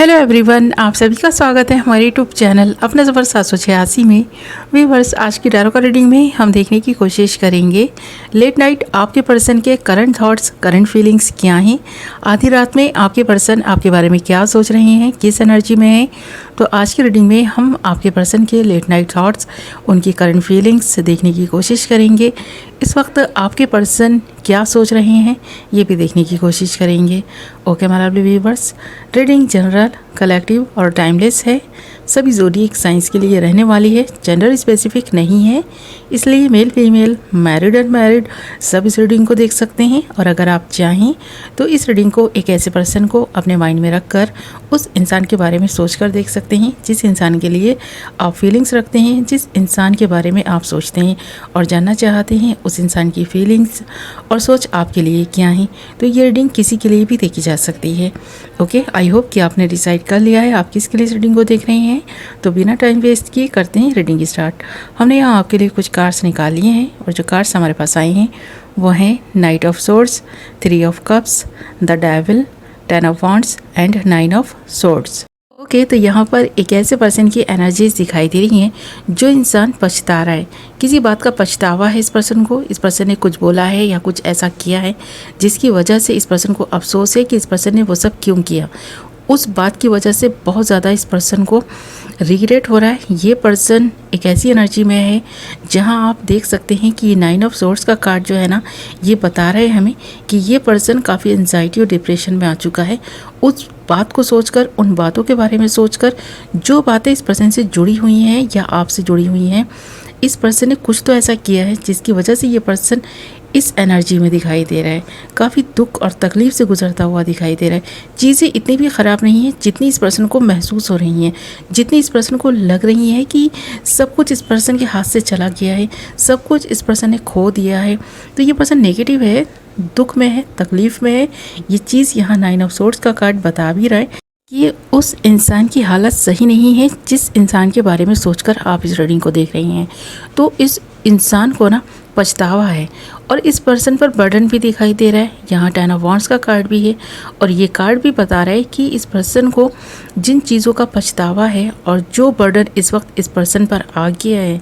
Hello everyone, आप सभी का स्वागत है हमारे यूट्यूब चैनल अपना ज़बर 786 में। व्यूअर्स, आज की टैरो कार्ड रीडिंग में हम देखने की कोशिश करेंगे लेट नाइट आपके पर्सन के करंट थॉट्स, करंट फीलिंग्स क्या हैं। आधी रात में आपके पर्सन आपके बारे में क्या सोच रहे हैं, किस एनर्जी में है। तो आज की रीडिंग में हम आपके पर्सन के लेट नाइट थॉट्स, उनकी करंट फीलिंग्स देखने की कोशिश करेंगे। इस वक्त आपके पर्सन क्या सोच रहे हैं ये भी देखने की कोशिश करेंगे। Okay my lovely viewers, reading general, collective और टाइमलेस है। सभी ज़ोडिएक साइंस के लिए रहने वाली है, जेंडर स्पेसिफिक नहीं है, इसलिए मेल फीमेल, मैरिड अनमैरिड सब इस रीडिंग को देख सकते हैं। और अगर आप चाहें तो इस रीडिंग को एक ऐसे पर्सन को अपने माइंड में रख कर उस इंसान के बारे में सोच कर देख सकते हैं जिस इंसान के लिए आप फीलिंग्स रखते हैं, जिस इंसान के बारे में आप सोचते हैं और जानना चाहते हैं उस इंसान की फीलिंग्स और सोच आपके लिए क्या है। तो ये रीडिंग किसी के लिए भी देखी जा सकती है। ओके, आई होप कि आपने डिसाइड कर लिया है आप किसके लिए इस रीडिंग को देख रहे हैं। तो बिना टाइम वेस्ट किए करते हैं रीडिंग स्टार्ट। हमने यहाँ आपके लिए कुछ कार्ड्स निकाल लिए हैं और जो कार्ड्स हमारे पास आए हैं वो हैं night of swords, 3 of cups, the devil, 10 of wands and 9 of swords. Okay, तो यहाँ पर एक ऐसे पर्सन की एनर्जीज दिखाई दे रही हैं जो इंसान पछता रहा है, किसी बात का पछतावा है इस पर्सन को। इस पर्सन ने कुछ बोला है या कुछ ऐसा किया है जिसकी वजह से इस पर्सन को अफसोस है कि इस पर्सन ने वो सब क्यों किया। उस बात की वजह से बहुत ज़्यादा इस पर्सन को रिग्रेट हो रहा है। ये पर्सन एक ऐसी एनर्जी में है जहां आप देख सकते हैं कि 9 ऑफ सोर्ड्स का कार्ड जो है ना, ये बता रहे हैं हमें कि ये पर्सन काफ़ी एंजाइटी और डिप्रेशन में आ चुका है। उस बात को सोचकर, उन बातों के बारे में सोचकर जो बातें इस पर्सन से जुड़ी हुई हैं या आपसे जुड़ी हुई हैं, इस पर्सन ने कुछ तो ऐसा किया है जिसकी वजह से ये पर्सन इस एनर्जी में दिखाई दे रहा है। काफ़ी दुख और तकलीफ़ से गुजरता हुआ दिखाई दे रहा है। चीज़ें इतनी भी ख़राब नहीं हैं जितनी इस पर्सन को महसूस हो रही हैं, जितनी इस पर्सन को लग रही है कि सब कुछ इस पर्सन के हाथ से चला गया है, सब कुछ इस पर्सन ने खो दिया है। तो ये पर्सन नेगेटिव है, दुख में है, तकलीफ़ में है। ये चीज़ यहाँ 9 ऑफ सोर्ड्स का कार्ड बता भी रहा है कि उस इंसान की हालत सही नहीं है जिस इंसान के बारे में सोचकर आप इस रीडिंग को देख रही हैं। तो इस इंसान को ना पछतावा है और इस पर्सन पर बर्डन भी दिखाई दे रहा है। यहाँ 10 ऑफ वॉन्ड्स का कार्ड भी है और ये कार्ड भी बता रहा है कि इस पर्सन को जिन चीज़ों का पछतावा है और जो बर्डन इस वक्त इस पर्सन पर आ गया है,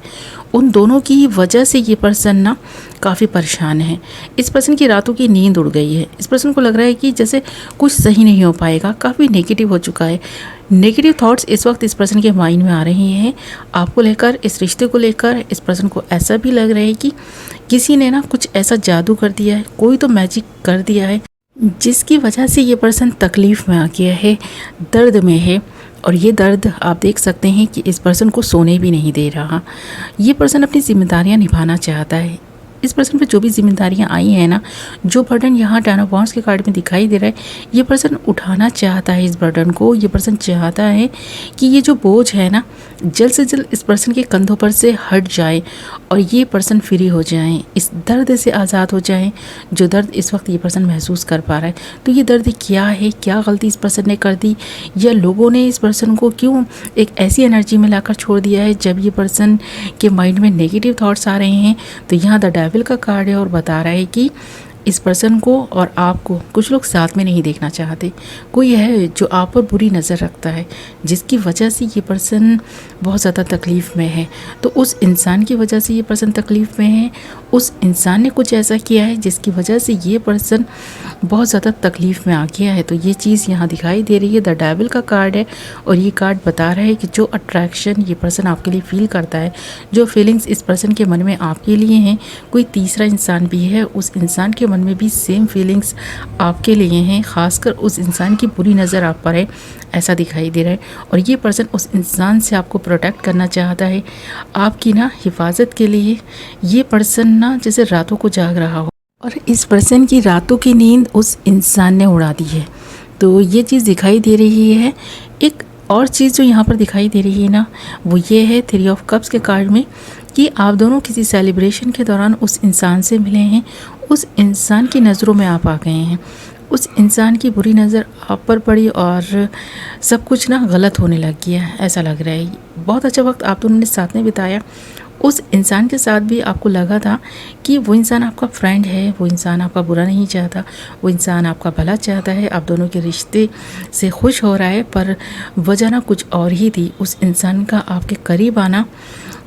उन दोनों की वजह से ये पर्सन ना काफ़ी परेशान है। इस पर्सन की रातों की नींद उड़ गई है। इस पर्सन को लग रहा है कि जैसे कुछ सही नहीं हो पाएगा, काफ़ी नेगेटिव हो चुका है। नेगेटिव थॉट्स इस वक्त इस पर्सन के माइंड में आ रहे हैं आपको लेकर, इस रिश्ते को लेकर। इस पर्सन को ऐसा भी लग रहा है कि किसी ने ना कुछ ऐसा जादू कर दिया है, कोई तो मैजिक कर दिया है जिसकी वजह से ये पर्सन तकलीफ़ में आ गया है, दर्द में है। और ये दर्द आप देख सकते हैं कि इस पर्सन को सोने भी नहीं दे रहा। ये पर्सन अपनी जिम्मेदारियां निभाना चाहता है। इस पर्सन पे जो भी जिम्मेदारियां आई हैं ना, जो बर्डन यहाँ 10 ऑफ वॉन्ड्स के कार्ड में दिखाई दे रहा है, ये पर्सन उठाना चाहता है इस बर्डन को। ये पर्सन चाहता है कि ये जो बोझ है ना, जल्द से जल्द इस पर्सन के कंधों पर से हट जाए और ये पर्सन फ्री हो जाए, इस दर्द से आज़ाद हो जाए जो दर्द इस वक्त ये पर्सन महसूस कर पा रहा है। तो ये दर्द क्या है, क्या गलती इस पर्सन ने कर दी या लोगों ने इस पर्सन को क्यों एक ऐसी एनर्जी में लाकर छोड़ दिया है जब ये पर्सन के माइंड में नेगेटिव थॉट्स आ रहे हैं। तो यहाँ द डेविल का कार्ड है और बता रहा है कि इस पर्सन को और आपको कुछ लोग साथ में नहीं देखना चाहते। कोई है जो आप पर बुरी नज़र रखता है जिसकी वजह से ये पर्सन बहुत ज़्यादा तकलीफ़ में है। तो उस इंसान की वजह से ये पर्सन तकलीफ़ में है। उस इंसान ने कुछ ऐसा किया है जिसकी वजह से ये पर्सन बहुत ज़्यादा तकलीफ़ में आ गया है। तो ये चीज़ यहाँ दिखाई दे रही है। द डेविल का कार्ड है और ये कार्ड बता रहा है कि जो अट्रैक्शन ये पर्सन आपके लिए फ़ील करता है, जो फीलिंग्स इस पर्सन के मन में आपके लिए हैं, कोई तीसरा इंसान भी है, उस इंसान के मन में भी सेम फीलिंग्स आपके लिए हैं। ख़ासकर उस इंसान की बुरी नज़र आप पर है, ऐसा दिखाई दे रहा है। और ये पर्सन उस इंसान से आपको प्रोटेक्ट करना चाहता है, आपकी ना हिफाजत के लिए। ये पर्सन ना जैसे रातों को जाग रहा हो और इस पर्सन की रातों की नींद उस इंसान ने उड़ा दी है। तो ये चीज़ दिखाई दे रही है। एक और चीज़ जो यहाँ पर दिखाई दे रही है ना, वो ये है 3 ऑफ कप्स के कार्ड में कि आप दोनों किसी सेलिब्रेशन के दौरान उस इंसान से मिले हैं, उस इंसान की नज़रों में आप आ गए हैं, उस इंसान की बुरी नज़र आप पर पड़ी और सब कुछ ना गलत होने लग गया, ऐसा लग रहा है। बहुत अच्छा वक्त आप दोनों ने साथ में बिताया उस इंसान के साथ भी आपको लगा था कि वो इंसान आपका फ्रेंड है, वो इंसान आपका बुरा नहीं चाहता, वो इंसान आपका भला चाहता है, आप दोनों के रिश्ते से खुश हो रहा है, पर वजह ना कुछ और ही थी। उस इंसान का आपके करीब आना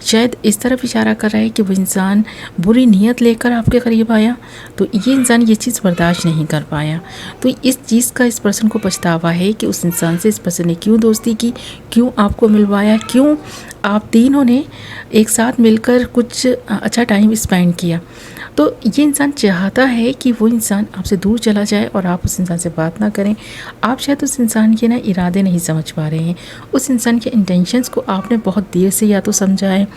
शायद इस तरफ इशारा कर रहा है कि वो इंसान बुरी नीयत लेकर आपके करीब आया, तो ये इंसान ये चीज़ बर्दाश्त नहीं कर पाया। तो इस चीज़ का इस पर्सन को पछतावा है कि उस इंसान से इस पर्सन ने क्यों दोस्ती की, क्यों आपको मिलवाया, क्यों आप तीनों ने एक साथ मिलकर कुछ अच्छा टाइम स्पेंड किया। तो ये इंसान चाहता है कि वो इंसान आपसे दूर चला जाए और आप उस इंसान से बात ना करें। आप शायद उस इंसान के ना इरादे नहीं समझ पा रहे हैं, उस इंसान के इंटेंशंस को आपने बहुत देर से या तो समझा है,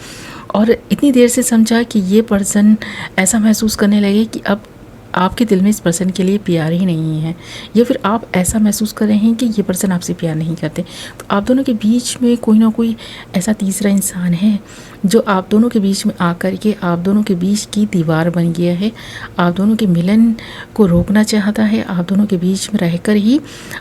और इतनी देर से समझा कि ये पर्सन ऐसा महसूस करने लगे कि अब आपके दिल में इस पर्सन के लिए प्यार ही नहीं है, या फिर आप ऐसा महसूस कर रहे हैं कि ये पर्सन आपसे प्यार नहीं करते। तो आप दोनों के बीच में कोई ना कोई ऐसा तीसरा इंसान है जो आप दोनों के बीच में आकर के आप दोनों के बीच की दीवार बन गया है, आप दोनों के मिलन को रोकना चाहता है, आप दोनों के बीच में रहकर ही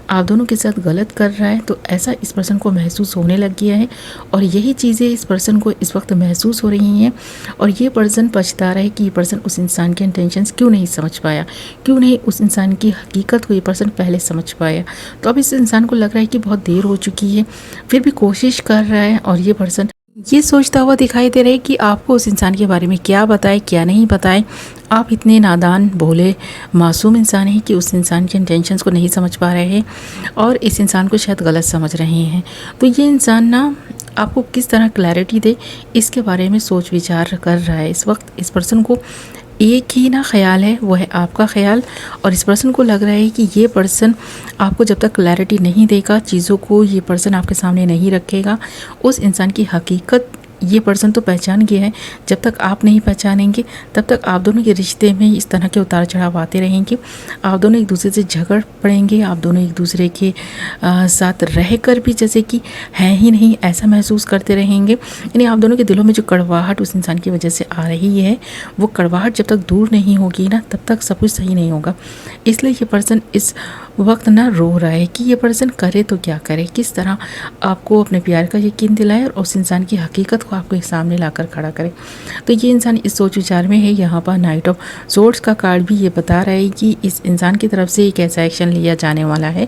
आप दोनों के साथ गलत कर रहा है। तो ऐसा इस पर्सन को महसूस होने लग गया है, और यही चीज़ें इस पर्सन को इस वक्त महसूस हो रही हैं, और ये पर्सन पछता रहा है कि ये पर्सन उस इंसान के इंटेंशंस क्यों नहीं समझ पाया, क्यों नहीं उस इंसान की हकीकत को ये पर्सन पहले समझ पाया। तो अब इस इंसान को लग रहा है कि बहुत देर हो चुकी है, फिर भी कोशिश कर रहा है, और ये पर्सन ये सोचता हुआ दिखाई दे रहा है कि आपको उस इंसान के बारे में क्या बताए क्या नहीं बताए। आप इतने नादान भोले मासूम इंसान हैं कि उस इंसान के इंटेंशंस को नहीं समझ पा रहे हैं, और इस इंसान को शायद गलत समझ रहे हैं। तो ये इंसान ना आपको किस तरह क्लैरिटी दे, इसके बारे में सोच विचार कर रहा है। इस वक्त इस पर्सन को एक ही ना ख्याल है, वो है आपका ख्याल, और इस पर्सन को लग रहा है कि ये पर्सन आपको जब तक क्लैरिटी नहीं देगा, चीज़ों को ये पर्सन आपके सामने नहीं रखेगा, उस इंसान की हकीकत ये पर्सन तो पहचान गया है। जब तक आप नहीं पहचानेंगे तब तक आप दोनों के रिश्ते में इस तरह के उतार चढ़ाव आते रहेंगे, आप दोनों एक दूसरे से झगड़ पड़ेंगे, आप दोनों एक दूसरे के साथ रहकर भी जैसे कि है ही नहीं ऐसा महसूस करते रहेंगे। यानी आप दोनों के दिलों में जो कड़वाहट उस इंसान की वजह से आ रही है, वो कड़वाहट जब तक दूर नहीं होगी ना, तब तक सब कुछ सही नहीं होगा। इसलिए ये पर्सन इस वक्त ना रो रहा है कि ये पर्सन करे तो क्या करे, किस तरह आपको अपने प्यार का यकीन दिलाए और उस इंसान की हकीकत को आपको सामने लाकर खड़ा करे। तो ये इंसान इस सोच विचार में है। यहाँ पर नाइट ऑफ सोर्ड्स का कार्ड भी ये बता रहा है कि इस इंसान की तरफ से एक ऐसा एक्शन लिया जाने वाला है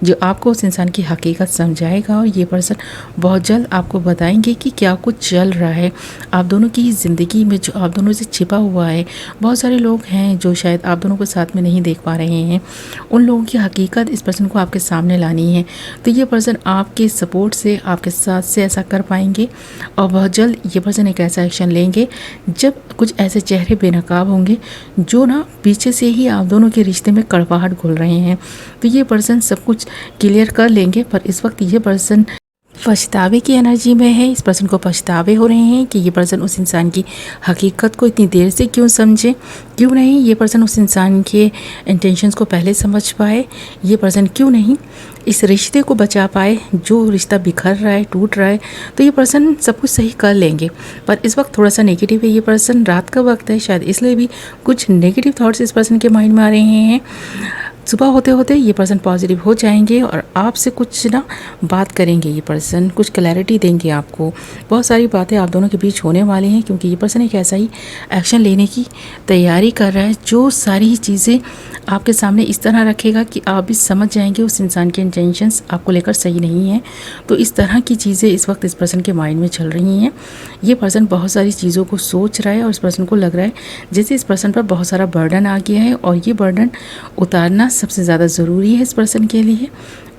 जो आपको उस इंसान की हकीकत समझाएगा, और ये पर्सन बहुत जल्द आपको बताएंगे कि क्या कुछ चल रहा है आप दोनों की ज़िंदगी में, जो आप दोनों से छिपा हुआ है। बहुत सारे लोग हैं जो शायद आप दोनों को साथ में नहीं देख पा रहे हैं, उन लोगों की हकीकत इस पर्सन को आपके सामने लानी है। तो ये पर्सन आपके सपोर्ट से, आपके साथ से ऐसा कर पाएंगे, और बहुत जल्द ये पर्सन एक ऐसा एक्शन लेंगे जब कुछ ऐसे चेहरे बेनकाब होंगे जो ना पीछे से ही आप दोनों के रिश्ते में कड़वाहट घोल रहे हैं। तो ये पर्सन सब कुछ क्लियर कर लेंगे, पर इस वक्त ये पर्सन पछतावे की एनर्जी में है। इस पर्सन को पछतावे हो रहे हैं कि ये पर्सन उस इंसान की हकीकत को इतनी देर से क्यों समझे, क्यों नहीं ये पर्सन उस इंसान के इंटेंशंस को पहले समझ पाए, ये पर्सन क्यों नहीं इस रिश्ते को बचा पाए, जो रिश्ता बिखर रहा है, टूट रहा है। तो ये पर्सन सब कुछ सही कर लेंगे, पर इस वक्त थोड़ा सा नेगेटिव है। ये पर्सन रात का वक्त है, शायद इसलिए भी कुछ नेगेटिव थॉट्स इस पर्सन के माइंड में आ रहे हैं। सुबह होते होते ये पर्सन पॉजिटिव हो जाएंगे और आपसे कुछ ना बात करेंगे। ये पर्सन कुछ क्लैरिटी देंगे आपको, बहुत सारी बातें आप दोनों के बीच होने वाली हैं, क्योंकि ये पर्सन एक ऐसा ही एक्शन लेने की तैयारी कर रहा है जो सारी चीज़ें आपके सामने इस तरह रखेगा कि आप भी समझ जाएंगे उस इंसान के इंटेंशंस आपको लेकर सही नहीं है। तो इस तरह की चीज़ें इस वक्त इस पर्सन के माइंड में चल रही हैं। ये पर्सन बहुत सारी चीज़ों को सोच रहा है, और इस पर्सन को लग रहा है जैसे इस पर्सन पर बहुत सारा बर्डन आ गया है, और ये बर्डन उतारना सबसे ज़्यादा ज़रूरी है इस पर्सन के लिए।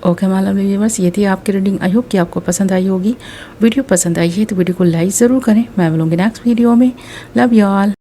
ओके मालूम व्यूअर्स, ये थी आपकी रीडिंग। आई होप कि आपको पसंद आई होगी। वीडियो पसंद आई है तो वीडियो को लाइक ज़रूर करें। मैं मिलूँगी नेक्स्ट वीडियो में। Love you all.